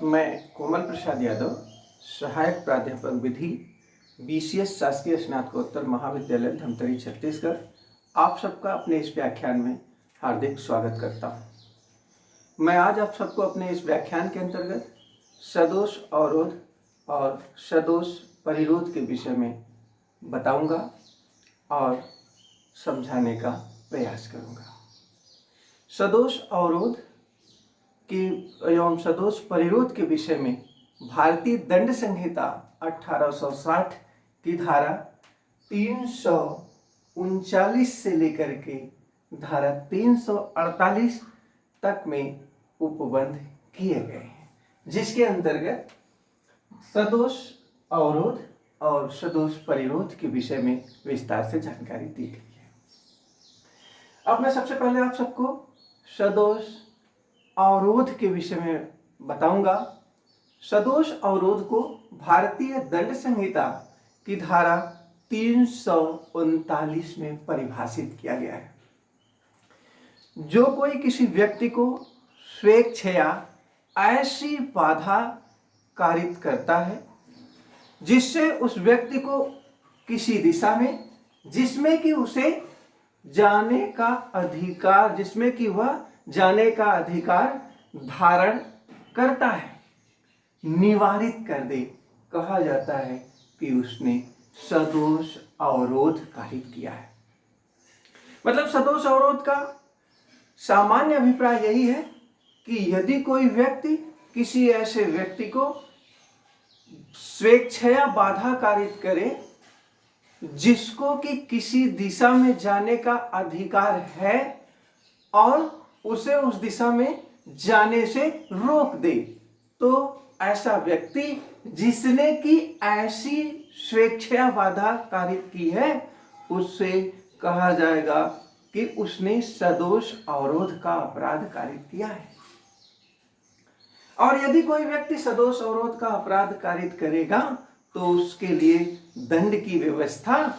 मैं कोमल प्रसाद यादव, सहायक प्राध्यापक विधि, BCS शासकीय स्नातकोत्तर महाविद्यालय धमतरी छत्तीसगढ़, आप सबका अपने इस व्याख्यान में हार्दिक स्वागत करता हूँ। मैं आज आप सबको अपने इस व्याख्यान के अंतर्गत सदोष अवरोध और सदोष परिरोध के विषय में बताऊंगा और समझाने का प्रयास करूंगा। सदोष अवरोध कि एवं सदोष परिरोध के विषय में भारतीय दंड संहिता 1860 की धारा 339 से लेकर के धारा 348 तक में उपबंध किए गए हैं, जिसके अंतर्गत सदोष अवरोध और सदोष परिरोध के विषय में विस्तार से जानकारी दी गई है। अब मैं सबसे पहले आप सबको सदोष अवरोध के विषय में बताऊंगा। सदोष अवरोध को भारतीय दंड संहिता की धारा 339 में परिभाषित किया गया है। जो कोई किसी व्यक्ति को स्वेच्छया ऐसी बाधा कारित करता है जिससे उस व्यक्ति को किसी दिशा में जिसमें कि उसे जाने का अधिकार जाने का अधिकार धारण करता है, निवारित कर दे, कहा जाता है कि उसने सदोष अवरोध कारित किया है। मतलब सदोष अवरोध का सामान्य अभिप्राय यही है कि यदि कोई व्यक्ति किसी ऐसे व्यक्ति को स्वेच्छया बाधा कारित करे जिसको कि किसी दिशा में जाने का अधिकार है और उसे उस दिशा में जाने से रोक दे, तो ऐसा व्यक्ति जिसने कि ऐसी स्वेच्छया बाधा कारित की है उससे कहा जाएगा कि उसने सदोष अवरोध का अपराध कारित किया है। और यदि कोई व्यक्ति सदोष अवरोध का अपराध कारित करेगा तो उसके लिए दंड की व्यवस्था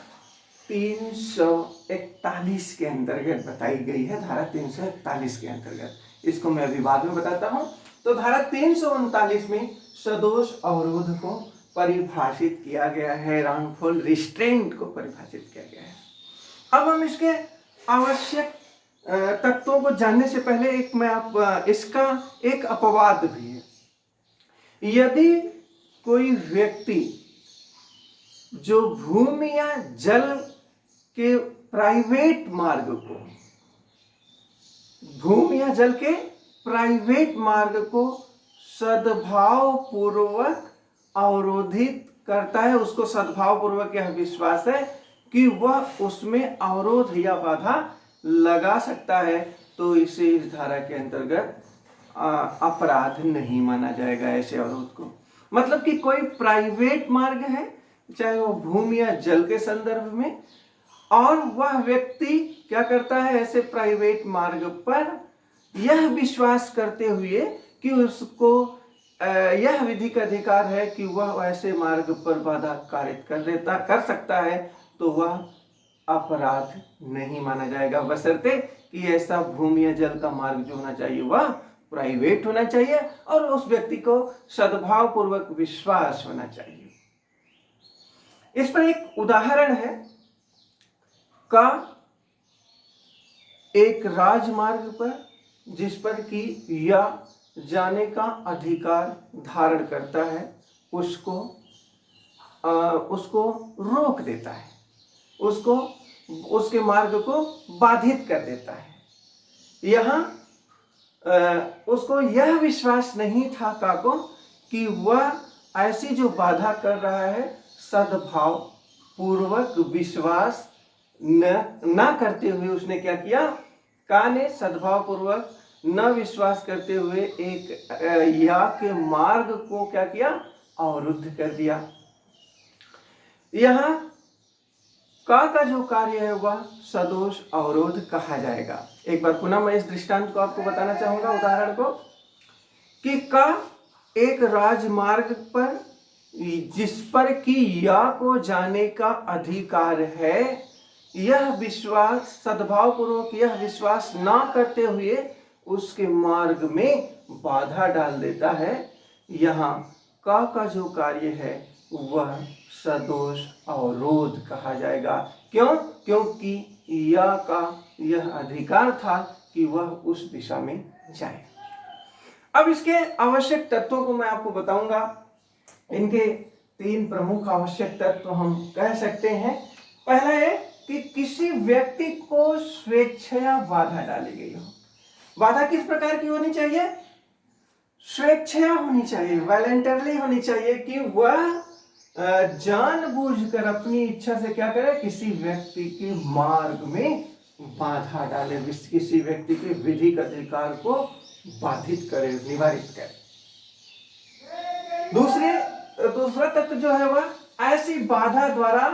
341 के अंतर्गत बताई गई है। धारा 341 के अंतर्गत, इसको मैं अभी बाद में बताता हूं। तो धारा 339 में सदोष अवरोध को परिभाषित किया गया है, रॉन्गफुल रिस्ट्रेंट को परिभाषित किया गया है। अब हम इसके आवश्यक तत्वों को जानने से पहले इसका एक अपवाद भी है। यदि कोई व्यक्ति जो भूमि या जल के प्राइवेट मार्ग को सद्भाव पूर्वक अवरोधित करता है, उसको सद्भाव पूर्वक यह विश्वास है कि वह उसमें अवरोध या बाधा लगा सकता है, तो इसे इस धारा के अंतर्गत अपराध नहीं माना जाएगा ऐसे अवरोध को। मतलब कि कोई प्राइवेट मार्ग है, चाहे वो भूमि या जल के संदर्भ में, और वह व्यक्ति क्या करता है, ऐसे प्राइवेट मार्ग पर यह विश्वास करते हुए कि उसको यह विधिक अधिकार है कि वह ऐसे मार्ग पर बाधा कारित कर सकता है, तो वह अपराध नहीं माना जाएगा, बशर्ते कि ऐसा भूमि या जल का मार्ग जो होना चाहिए वह प्राइवेट होना चाहिए और उस व्यक्ति को सद्भाव पूर्वक विश्वास होना चाहिए। इस पर एक उदाहरण है का एक राजमार्ग पर जिस पर कि या जाने का अधिकार धारण करता है, उसको रोक देता है, उसके मार्ग को बाधित कर देता है। यहाँ उसको यह विश्वास नहीं था काको कि वह ऐसी जो बाधा कर रहा है सद्भाव पूर्वक विश्वास न करते हुए उसने क्या किया, का ने सद्भाव पूर्वक न विश्वास करते हुए एक या के मार्ग को क्या किया, अवरुद्ध कर दिया। यहाँ का जो कार्य है वह सदोष अवरोध कहा जाएगा। एक बार पुनः मैं इस दृष्टांत को आपको बताना चाहूंगा, उदाहरण को, कि का एक राजमार्ग पर जिस पर कि या को जाने का अधिकार है, यह विश्वास सद्भाव पूर्वक यह विश्वास ना करते हुए उसके मार्ग में बाधा डाल देता है यहाँ का जो कार्य है वह सदोष अवरोध कहा जाएगा। क्यों? क्योंकि या का यह अधिकार था कि वह उस दिशा में जाए। अब इसके आवश्यक तत्वों को मैं आपको बताऊंगा। इनके 3 प्रमुख आवश्यक तत्व हम कह सकते हैं। पहला है कि किसी व्यक्ति को स्वेच्छया बाधा डाली गई हो। बाधा किस प्रकार की होनी चाहिए? स्वेच्छया होनी चाहिए, वॉलंटरली होनी चाहिए, कि वह जानबूझकर अपनी इच्छा से क्या करे, किसी व्यक्ति के मार्ग में बाधा डाले, किसी व्यक्ति के विधिक अधिकार को बाधित करे, निवारित करे। दूसरा तत्व जो है वह ऐसी बाधा द्वारा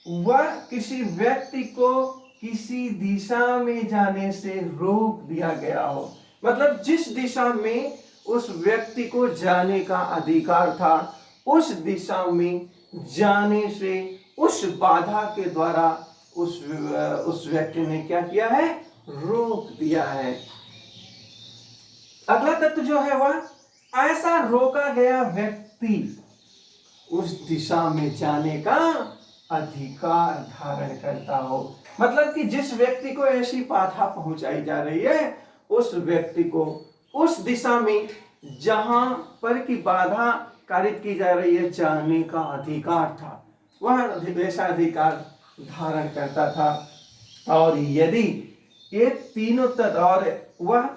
वह किसी व्यक्ति को किसी दिशा में जाने से रोक दिया गया हो। मतलब जिस दिशा में उस व्यक्ति को जाने का अधिकार था, उस दिशा में जाने से उस बाधा के द्वारा उस व्यक्ति ने क्या किया है? रोक दिया है। अगला तत्व जो है वह ऐसा रोका गया व्यक्ति उस दिशा में जाने का अधिकार धारण करता हो। मतलब कि जिस व्यक्ति को ऐसी बाधा पहुंचाई जा रही है, उस व्यक्ति को उस दिशा में जहां पर की बाधा कारित की जा रही है जाने का अधिकार था, वह ऐसा अधिकार धारण करता था। और यदि ये तीनों तत्व, और वह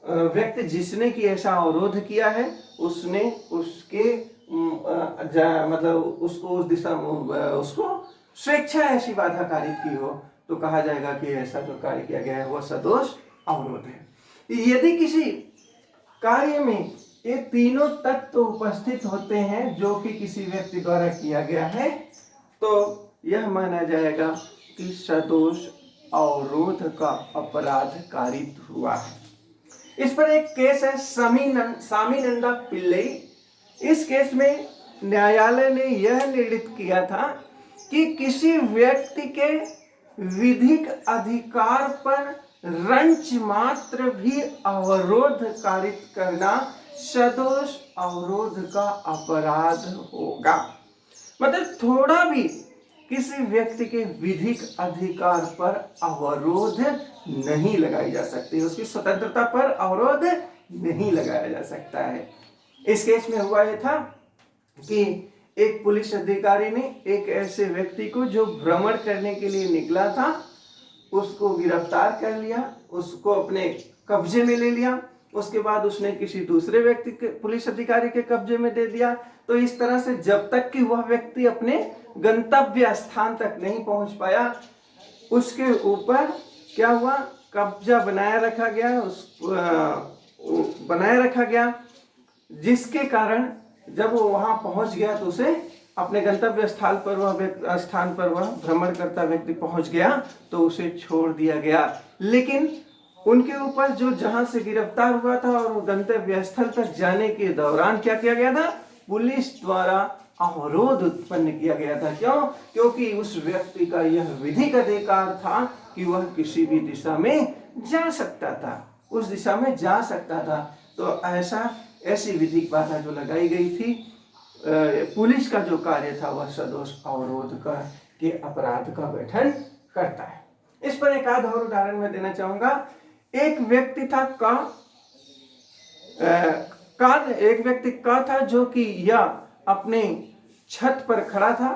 व्यक्ति जिसने की ऐसा अवरोध किया है, उसने उसके मतलब उसको उस दिशा उसको स्वेच्छा ऐसी बाधा कारित की हो, तो कहा जाएगा कि ऐसा जो कार्य किया गया है वह सदोष अवरोध है। यदि किसी कार्य में ये तीनों तत्व उपस्थित होते हैं जो कि किसी व्यक्ति द्वारा किया गया है, तो यह माना जाएगा कि सदोष अवरोध का अपराध कारित हुआ है। इस पर एक केस है स्वामीनंदा पिल्लई। इस केस में न्यायालय ने यह निर्णित किया था कि किसी व्यक्ति के विधिक अधिकार पर रंच मात्र भी अवरोध कारित करना सदोष अवरोध का अपराध होगा। मतलब थोड़ा भी किसी व्यक्ति के विधिक अधिकार पर अवरोध नहीं लगाई जा सकती, उसकी स्वतंत्रता पर अवरोध नहीं लगाया जा सकता है। इस केस में हुआ यह था कि एक पुलिस अधिकारी ने एक ऐसे व्यक्ति को जो भ्रमण करने के लिए निकला था, उसको गिरफ्तार कर लिया, उसको अपने कब्जे में ले लिया। उसके बाद उसने किसी दूसरे व्यक्ति के पुलिस अधिकारी के कब्जे में दे दिया। तो इस तरह से जब तक कि वह व्यक्ति अपने गंतव्य स्थान तक नहीं पहुंच पाया, उसके ऊपर क्या हुआ? कब्जा बनाए रखा गया, जिसके कारण जब वो वहां पहुंच गया तो उसे अपने गंतव्य स्थान पर वह भ्रमण करता व्यक्ति पहुंच गया तो उसे छोड़ दिया गया। लेकिन उनके ऊपर जो जहां से गिरफ्तार हुआ था और वो गंतव्य स्थल तक जाने के दौरान क्या किया गया था? पुलिस द्वारा अवरोध उत्पन्न किया गया था। क्यों? क्योंकि उस व्यक्ति का यह विधिक अधिकार था कि वह किसी भी दिशा में जा सकता था, उस दिशा में जा सकता था। तो ऐसी विधिक बाधा जो लगाई गई थी, पुलिस का जो कार्य था वह सदोष अवरोध के अपराध का गठन करता है। इस पर एक आध और उदाहरण मैं देना चाहूंगा। एक व्यक्ति था जो कि यह अपने छत पर खड़ा था।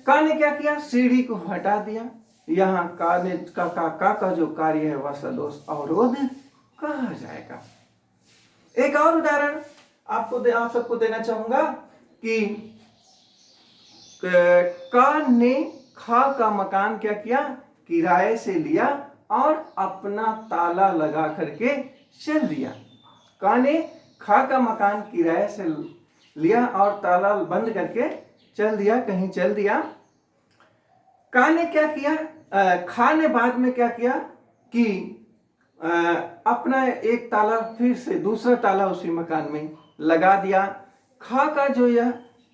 का ने क्या किया? सीढ़ी को हटा दिया। यहाँ का जो कार्य है वह सदोष अवरोध कहा जाएगा। एक और उदाहरण आप सबको देना चाहूंगा कि का ने खा का मकान क्या किया? किराए से लिया और अपना ताला लगा करके चल दिया। का ने खा का मकान किराए से लिया और ताला बंद करके कहीं चल दिया। का ने क्या किया? खा ने बाद में क्या किया कि अपना एक ताला फिर से दूसरा ताला उसी मकान में लगा दिया। खा का जो यह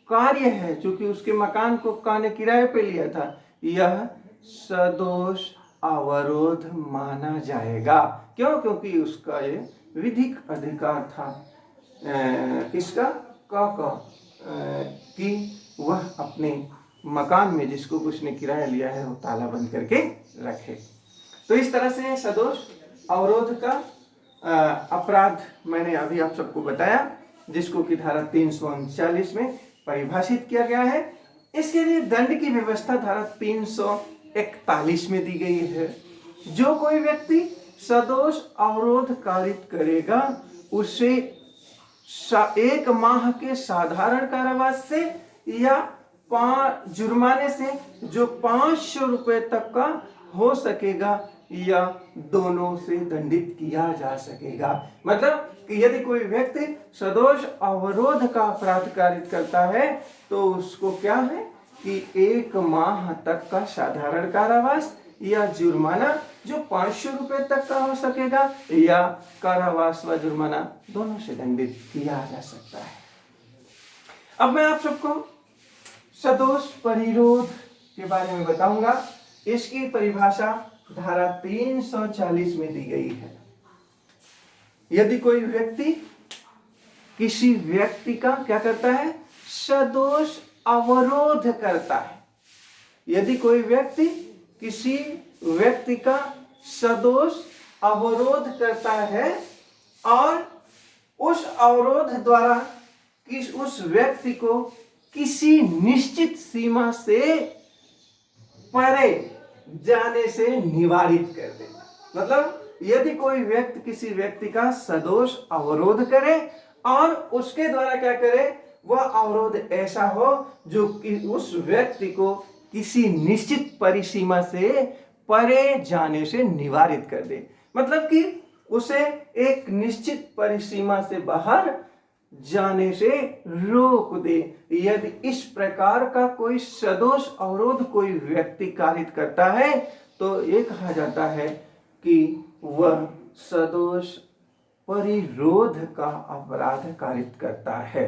कार्य है, चूंकि उसके मकान को का ने किराए पे लिया था, यह सदोष अवरोध माना जाएगा। क्यों? क्योंकि उसका ये विधिक अधिकार था। किसका कि वह अपने मकान में जिसको उसने किराया लिया है वो ताला बंद करके रखे। तो इस तरह से सदोष अवरोध का अपराध मैंने अभी आप सबको बताया, जिसको कि धारा 339 में परिभाषित किया गया है। इसके लिए दंड की व्यवस्था धारा 341 में दी गई है। जो कोई व्यक्ति सदोष अवरोध कारित करेगा उसे 1 माह के साधारण कारावास से या जुर्माने से जो 500 रुपए तक का हो सकेगा या दोनों से दंडित किया जा सकेगा। मतलब कि यदि कोई व्यक्ति सदोष अवरोध का अपराध कारित करता है तो उसको क्या है कि 1 माह तक का साधारण कारावास या जुर्माना जो 500 रुपए तक का हो सकेगा या कारावास व जुर्माना दोनों से दंडित किया जा सकता है। अब मैं आप सबको सदोष परिरोध के बारे में बताऊंगा। इसकी परिभाषा धारा 340 में दी गई है। यदि कोई व्यक्ति किसी व्यक्ति का क्या करता है, सदोष अवरोध करता है, यदि कोई व्यक्ति किसी व्यक्ति का सदोष अवरोध करता है और उस अवरोध द्वारा उस व्यक्ति को किसी निश्चित सीमा से परे जाने से निवारित कर दे। मतलब यदि कोई व्यक्ति किसी व्यक्ति का सदोष अवरोध करे और उसके द्वारा क्या करे, वह अवरोध ऐसा हो जो कि उस व्यक्ति को किसी निश्चित परिसीमा से परे जाने से निवारित कर दे, मतलब कि उसे एक निश्चित परिसीमा से बाहर जाने से रोक दे। यदि इस प्रकार का कोई सदोष अवरोध कोई व्यक्ति कारित करता है तो ये कहा जाता है कि वह सदोष परिरोध का अपराध कारित करता है।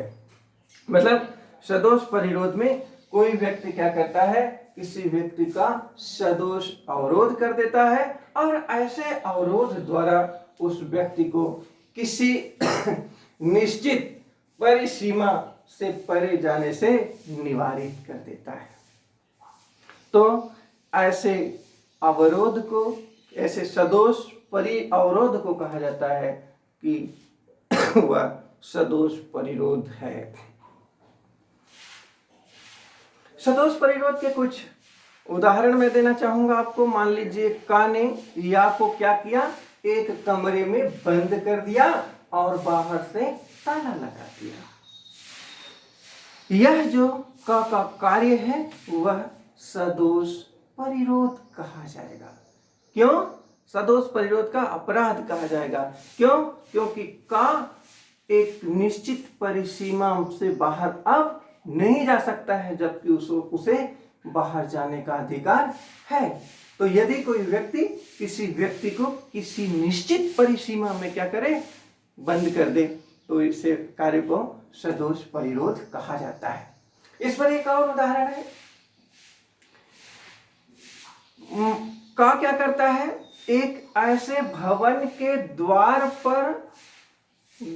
मतलब सदोष परिरोध में कोई व्यक्ति क्या करता है, किसी व्यक्ति का सदोष अवरोध कर देता है और ऐसे अवरोध द्वारा उस व्यक्ति को किसी निश्चित परिसीमा से परे जाने से निवारित कर देता है। तो ऐसे अवरोध को, ऐसे सदोष परि अवरोध को कहा जाता है कि वह सदोष परिरोध है। सदोष परिरोध के कुछ उदाहरण मैं देना चाहूंगा आपको। मान लीजिए का ने या को क्या किया, एक कमरे में बंद कर दिया और बाहर से ताला लगा दिया। यह जो का कार्य है वह सदोष परिरोध कहा जाएगा। क्यों? सदोष परिरोध का अपराध कहा जाएगा। क्यों? क्योंकि का एक निश्चित परिसीमा से बाहर अब नहीं जा सकता है, जबकि उसे बाहर जाने का अधिकार है। तो यदि कोई व्यक्ति किसी व्यक्ति को किसी निश्चित परिसीमा में क्या करे, बंद कर दे, तो इसे कार्य को सदोष परिरोध कहा जाता है। इस पर एक और उदाहरण है। का क्या करता है, एक ऐसे भवन के द्वार पर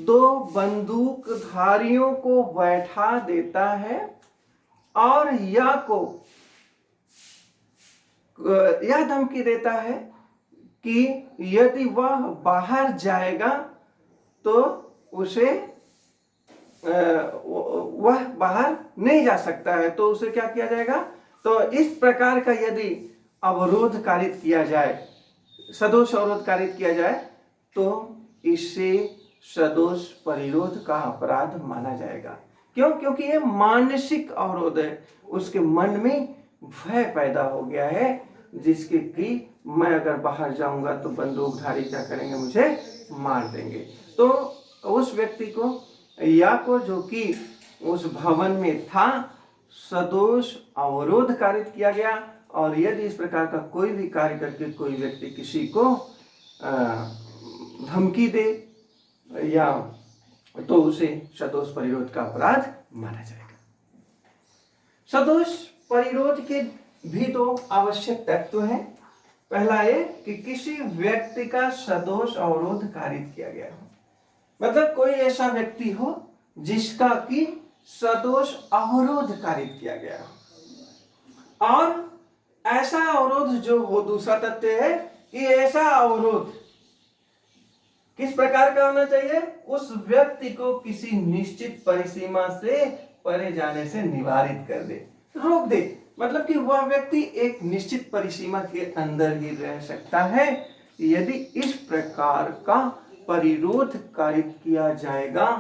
2 बंदूकधारियों को बैठा देता है और यह धमकी देता है कि यदि वह बाहर जाएगा तो उसे वह बाहर नहीं जा सकता है, तो उसे क्या किया जाएगा। तो इस प्रकार का यदि अवरोध कारित किया जाए, सदोष अवरोध कारित किया जाए, तो इससे सदोष परिरोध का अपराध माना जाएगा। क्यों? क्योंकि ये मानसिक अवरोध है, उसके मन में भय पैदा हो गया है, जिसके कि मैं अगर बाहर जाऊंगा तो बंदूकधारी क्या करेंगे, मुझे मार देंगे। तो उस व्यक्ति को या को जो कि उस भवन में था, सदोष अवरोध कारित किया गया। और यदि इस प्रकार का कोई भी कार्य करके कोई व्यक्ति किसी को धमकी दे या तो उसे सदोष परिरोध का अपराध माना जाएगा। सदोष परिरोध के भी 2 आवश्यक तत्व हैं। पहला ये कि किसी व्यक्ति का सदोष अवरोध कारित किया गया हो। मतलब कोई ऐसा व्यक्ति हो जिसका कि सदोष अवरोध कारित किया गया हो, और ऐसा अवरोध जो हो, दूसरा तथ्य है कि ऐसा अवरोध किस प्रकार का होना चाहिए, उस व्यक्ति को किसी निश्चित परिसीमा से परे जाने से निवारित कर दे, रोक दे। मतलब कि वह व्यक्ति एक निश्चित परिसीमा के अंदर ही रह सकता है। यदि इस प्रकार का परिरोध कारित किया जाएगा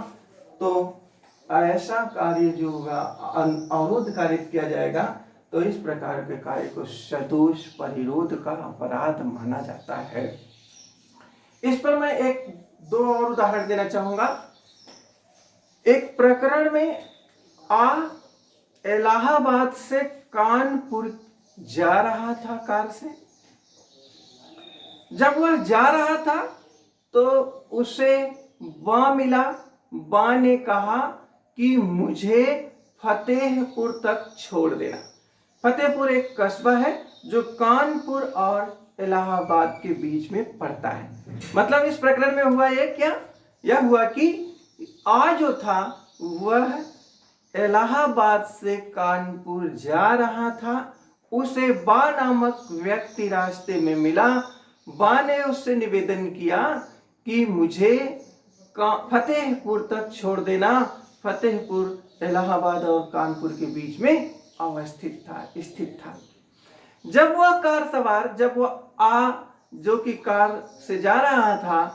तो ऐसा कार्य जो होगा, अवरोध कारित किया जाएगा तो इस प्रकार के कार्य को सदोष परिरोध का अपराध माना जाता है। इस पर मैं एक दो और उदाहरण देना चाहूंगा। एक प्रकरण में इलाहाबाद से कानपुर जा रहा था कार से। जब वह जा रहा था तो उसे बा मिला। बा ने कहा कि मुझे फतेहपुर तक छोड़ देना। फतेहपुर एक कस्बा है जो कानपुर और इलाहाबाद के बीच में पड़ता है। मतलब इस प्रकरण में हुआ ये क्या, यह हुआ कि आ जो था वह इलाहाबाद से कानपुर जा रहा था। उसे बा नामक व्यक्ति रास्ते में मिला। बा ने उससे निवेदन किया कि मुझे फतेहपुर तक छोड़ देना। फतेहपुर इलाहाबाद और कानपुर के बीच में स्थित था। जब वह कार सवार, जब वह जो कि कार से जा रहा था,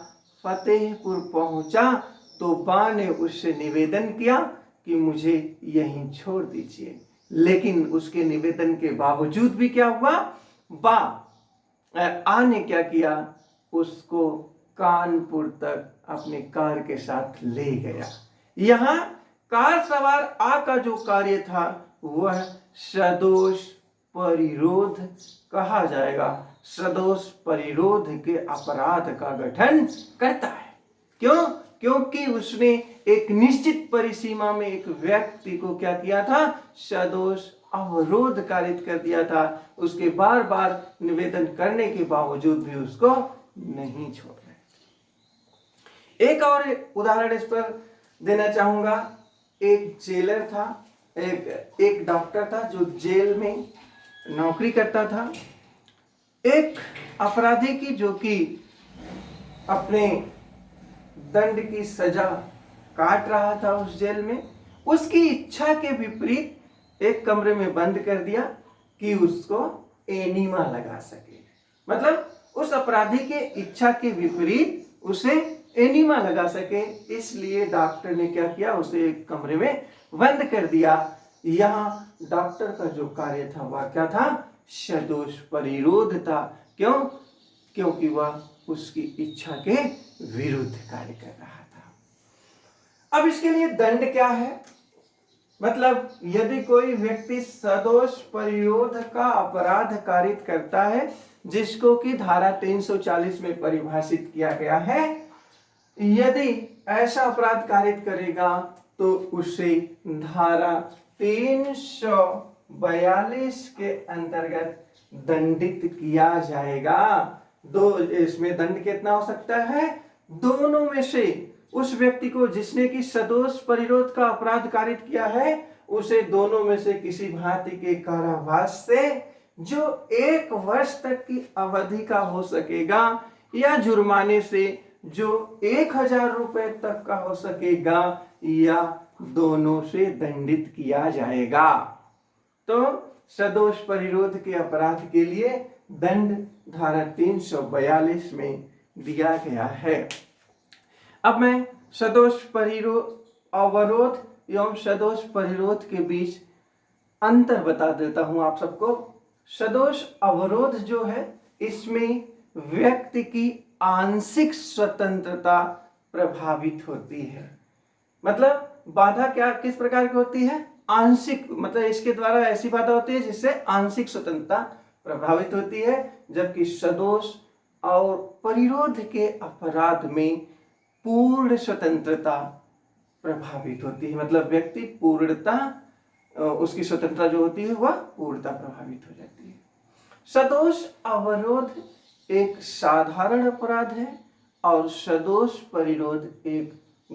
फतेहपुर पहुंचा तो बा ने उससे निवेदन किया कि मुझे यहीं छोड़ दीजिए। लेकिन उसके निवेदन के बावजूद भी क्या हुआ, ने क्या किया, उसको कानपुर तक अपने कार के साथ ले गया। यहां कार सवार का जो कार्य था वह सदोष परिरोध कहा जाएगा। सदोष परिरोध के अपराध का गठन करता है। क्यों? क्योंकि उसने एक निश्चित परिसीमा में एक व्यक्ति को क्या किया था, सदोष अवरोध कारित कर दिया था। उसके बार बार निवेदन करने के बावजूद भी उसको नहीं छोड़ रहे। एक और उदाहरण इस पर देना चाहूंगा। एक जेलर था, एक डॉक्टर था जो जेल में नौकरी करता था। एक अपराधी की जो कि अपने दंड की सजा काट रहा था उस जेल में, उसकी इच्छा के विपरीत एक कमरे में बंद कर दिया कि उसको एनीमा लगा सके। मतलब उस अपराधी के इच्छा के विपरीत उसे एनीमा लगा सके, इसलिए डॉक्टर ने क्या किया, उसे एक कमरे में बंद कर दिया। यहाँ डॉक्टर का जो कार्य था वह क्या था, सदोष परिरोध था। क्यों? क्योंकि वह उसकी इच्छा के विरुद्ध कार्य कर रहा था। अब इसके लिए दंड क्या है? मतलब यदि कोई व्यक्ति सदोष परिरोध का अपराध कारित करता है, जिसको कि धारा 340 में परिभाषित किया गया है, यदि ऐसा अपराध कारित करेगा तो उसे धारा 342 के अंतर्गत दंडित किया जाएगा। इसमें दंड कितना हो सकता है? दोनों में से उस व्यक्ति को जिसने की सदोष परिरोध का अपराध कारित किया है, उसे दोनों में से किसी भांति के कारावास से जो 1 वर्ष तक की अवधि का हो सकेगा, या जुर्माने से जो 1000 रुपए तक का हो सकेगा, या दोनों से दंडित किया जाएगा। तो सदोष परिरोध के अपराध के लिए दंड धारा 342 में दिया गया है। अब मैं सदोष परिरोध अवरोध एवं सदोष परिरोध के बीच अंतर बता देता हूं आप सबको। सदोष अवरोध जो है, इसमें व्यक्ति की आंशिक स्वतंत्रता प्रभावित होती है। मतलब बाधा क्या किस प्रकार की होती है? आंशिक, मतलब इसके द्वारा ऐसी बाधा होती है जिससे आंशिक स्वतंत्रता प्रभावित होती है। जबकि सदोष और परिरोध के अपराध में पूर्ण स्वतंत्रता प्रभावित होती है। मतलब व्यक्ति पूर्णता, उसकी स्वतंत्रता जो होती है वह पूर्णता प्रभावित हो जाती है। सदोष अवरोध एक साधारण अपराध है और सदोष परिरोध एक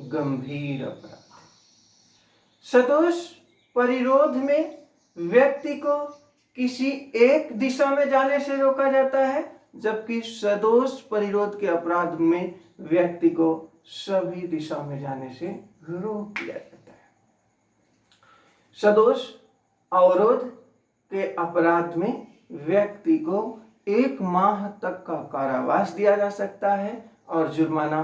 गंभीर अपराध है। सदोष परिरोध में व्यक्ति को किसी एक दिशा में जाने से रोका जाता है, जबकि सदोष परिरोध के अपराध में व्यक्ति को सभी दिशा में जाने से रोक दिया जाता है। सदोष अवरोध के अपराध में व्यक्ति को 1 माह तक का कारावास दिया जा सकता है और जुर्माना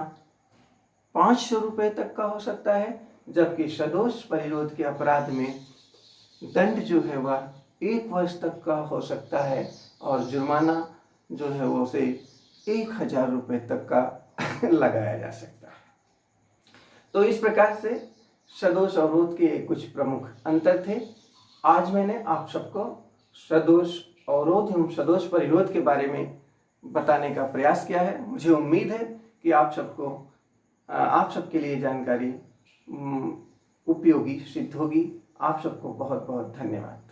500 रुपये तक का हो सकता है, जबकि सदोष परिरोध के अपराध में दंड जो है वह 1 वर्ष तक का हो सकता है और जुर्माना जो है वो उसे 1000 रुपये तक का लगाया जा सकता है। तो इस प्रकार से सदोष अवरोध के कुछ प्रमुख अंतर थे। आज मैंने आप सबको सदोष अवरोध एवं सदोष परिरोध के बारे में बताने का प्रयास किया है। मुझे उम्मीद है कि आप सबके लिए जानकारी उपयोगी सिद्ध होगी। आप सबको बहुत बहुत धन्यवाद।